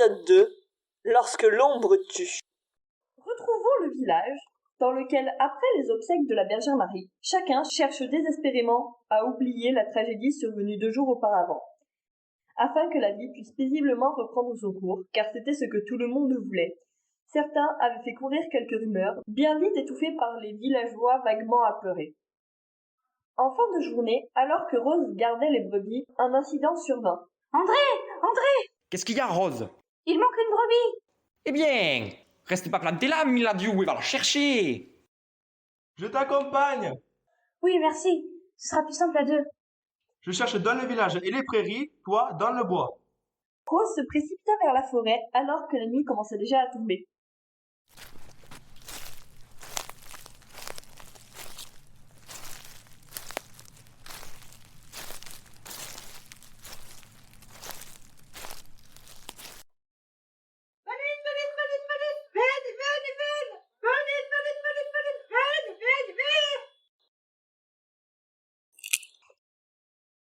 Épisode 2. Lorsque l'ombre tue. Retrouvons le village, dans lequel, après les obsèques de la bergère Marie, chacun cherche désespérément à oublier la tragédie survenue 2 jours auparavant, afin que la vie puisse paisiblement reprendre son cours, car c'était ce que tout le monde voulait. Certains avaient fait courir quelques rumeurs, bien vite étouffées par les villageois vaguement apeurés. En fin de journée, alors que Rose gardait les brebis, un incident survint. André! Qu'est-ce qu'il y a, Rose? Il manque une brebis! Eh bien, reste pas planté là, Miladiou, il va la chercher. Je t'accompagne. Oui, merci. Ce sera plus simple à 2. Je cherche dans le village et les prairies, toi dans le bois. Rose se précipita vers la forêt alors que la nuit commençait déjà à tomber.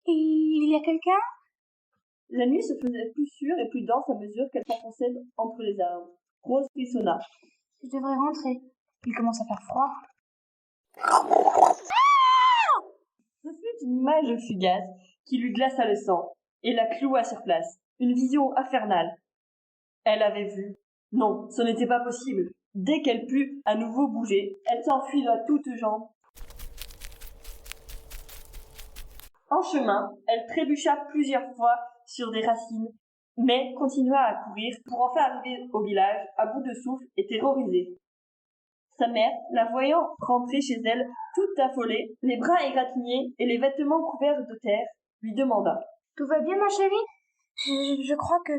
Il y a quelqu'un? La nuit se faisait plus sûre et plus dense à mesure qu'elle s'enfonçait entre les arbres. Rose frissonna. Je devrais rentrer. Il commence à faire froid. Ce fut une image fugace qui lui glaça le sang et la cloua sur place. Une vision infernale. Elle avait vu. Non, ce n'était pas possible. Dès qu'elle put à nouveau bouger, elle s'enfuit à toutes jambes. En chemin, elle trébucha plusieurs fois sur des racines, mais continua à courir pour enfin arriver au village, à bout de souffle et terrorisée. Sa mère, la voyant rentrer chez elle, toute affolée, les bras égratignés et les vêtements couverts de terre, lui demanda. « Tout va bien, ma chérie? Je crois que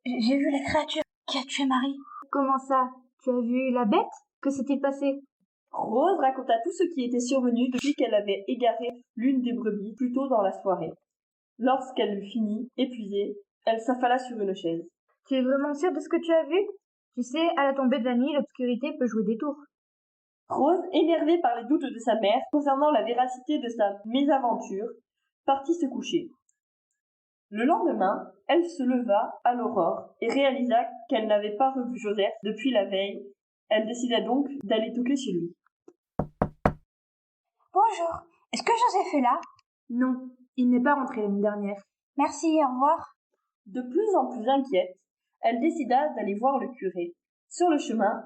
j'ai vu la créature qui a tué Marie. » « Comment ça? Tu as vu la bête? Que s'est-il passé? » Rose raconta tout ce qui était survenu depuis qu'elle avait égaré l'une des brebis plus tôt dans la soirée. Lorsqu'elle eut fini, épuisée, elle s'affala sur une chaise. « Tu es vraiment sûre de ce que tu as vu? Tu sais, à la tombée de la nuit, l'obscurité peut jouer des tours. » Rose, énervée par les doutes de sa mère concernant la véracité de sa mésaventure, partit se coucher. Le lendemain, elle se leva à l'aurore et réalisa qu'elle n'avait pas revu Joseph depuis la veille. Elle décida donc d'aller toquer chez lui. « Bonjour, est-ce que Joseph est là? »« Non, il n'est pas rentré l'année dernière. »« Merci, au revoir. » De plus en plus inquiète, elle décida d'aller voir le curé. Sur le chemin,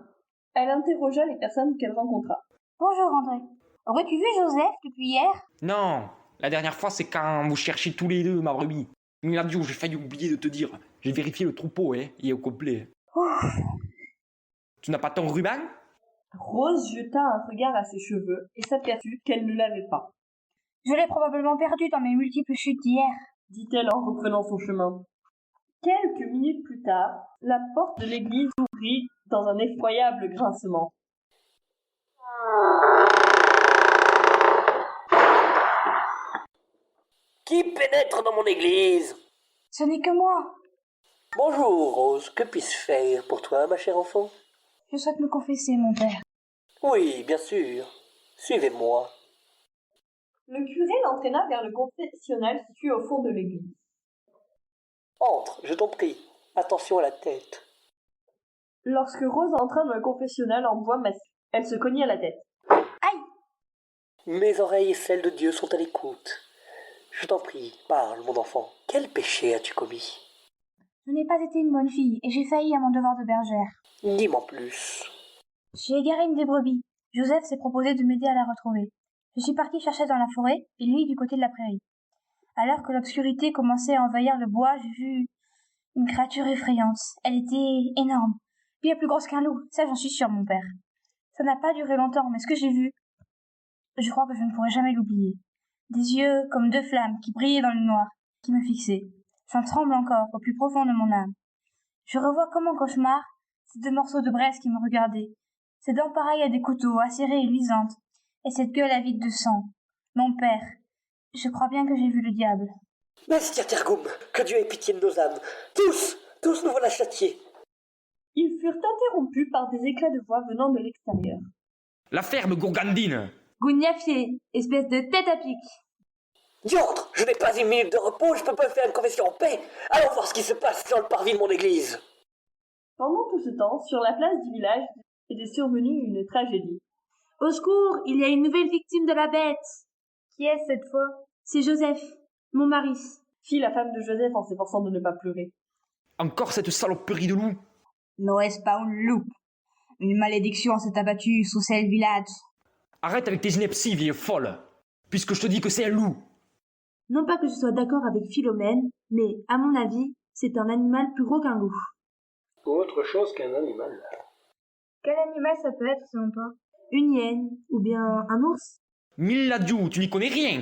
elle interrogea les personnes qu'elle rencontra. « Bonjour André, aurais-tu vu Joseph depuis hier? » Non, la dernière fois, c'est quand vous cherchiez tous les deux ma brebis. Miladiou, j'ai failli oublier de te dire. J'ai vérifié le troupeau, il est au complet. Ouf. Tu n'as pas ton ruban? Rose jeta un regard à ses cheveux et s'aperçut qu'elle ne l'avait pas. « Je l'ai probablement perdu dans mes multiples chutes d'hier. » dit-elle en reprenant son chemin. Quelques minutes plus tard, la porte de l'église s'ouvrit dans un effroyable grincement. Qui pénètre dans mon église? Ce n'est que moi. Bonjour, Rose. Que puis-je faire pour toi, ma chère enfant? Je souhaite me confesser, mon père. Oui, bien sûr. Suivez-moi. Le curé l'entraîna vers le confessionnal situé au fond de l'église. Entre, je t'en prie. Attention à la tête. Lorsque Rose entra dans le confessionnal en bois massif, elle se cogna la tête. Aïe! Mes oreilles et celles de Dieu sont à l'écoute. Je t'en prie, parle, mon enfant. Quel péché as-tu commis? Je n'ai pas été une bonne fille et j'ai failli à mon devoir de bergère. Dis-moi plus. J'ai égaré une des brebis. Joseph s'est proposé de m'aider à la retrouver. Je suis partie chercher dans la forêt et lui du côté de la prairie. Alors que l'obscurité commençait à envahir le bois, j'ai vu une créature effrayante. Elle était énorme, bien plus grosse qu'un loup, ça j'en suis sûre, mon père. Ça n'a pas duré longtemps, mais ce que j'ai vu, je crois que je ne pourrai jamais l'oublier. Des yeux comme 2 flammes qui brillaient dans le noir, qui me fixaient. J'en tremble encore au plus profond de mon âme. Je revois comme en cauchemar ces 2 morceaux de braise qui me regardaient, ces dents pareilles à des couteaux, acérées et luisantes, et cette gueule avide de sang. Mon père, je crois bien que j'ai vu le diable. Bestia Tergum, que Dieu ait pitié de nos âmes. Tous nous voilà châtiés. Ils furent interrompus par des éclats de voix venant de l'extérieur. La ferme gourgandine. Gougnafier, espèce de tête à pic. Diantre, je n'ai pas une minute de repos, je peux pas faire une confession en paix. Allons voir ce qui se passe dans le parvis de mon église. Pendant tout ce temps, sur la place du village était survenue une tragédie. Au secours, il y a une nouvelle victime de la bête. Qui est-ce cette fois? C'est Joseph, mon mari. Fit la femme de Joseph en s'efforçant de ne pas pleurer. Encore cette saloperie de loup. N'est-ce pas un loup? Une malédiction s'est abattue sous ce village. Arrête avec tes inepties, vieille folle. Puisque je te dis que c'est un loup. Non pas que je sois d'accord avec Philomène, mais, à mon avis, c'est un animal plus gros qu'un loup. Autre chose qu'un animal. Quel animal ça peut être selon toi? Une hyène, ou bien un ours. Miladiou, tu n'y connais rien.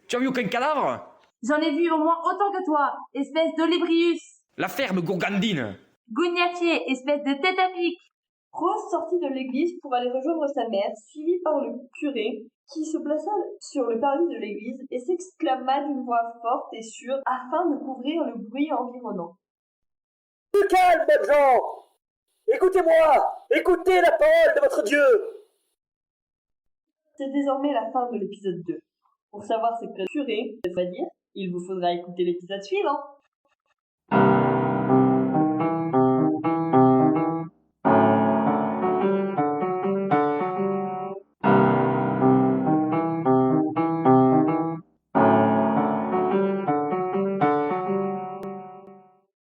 Tu as vu aucun cadavre? J'en ai vu au moins autant que toi, espèce d'olébrius. La ferme gourgandine. Gognatier, espèce de tête à pique. Rose sortit de l'église pour aller rejoindre sa mère, suivie par le curé, qui se plaça sur le parvis de l'église et s'exclama d'une voix forte et sûre afin de couvrir le bruit environnant. Du calme, bonnes gens! Écoutez-moi! Écoutez la parole de votre Dieu! C'est désormais la fin de l'épisode 2. Pour savoir ce que le curé va dire, il vous faudra écouter l'épisode suivant.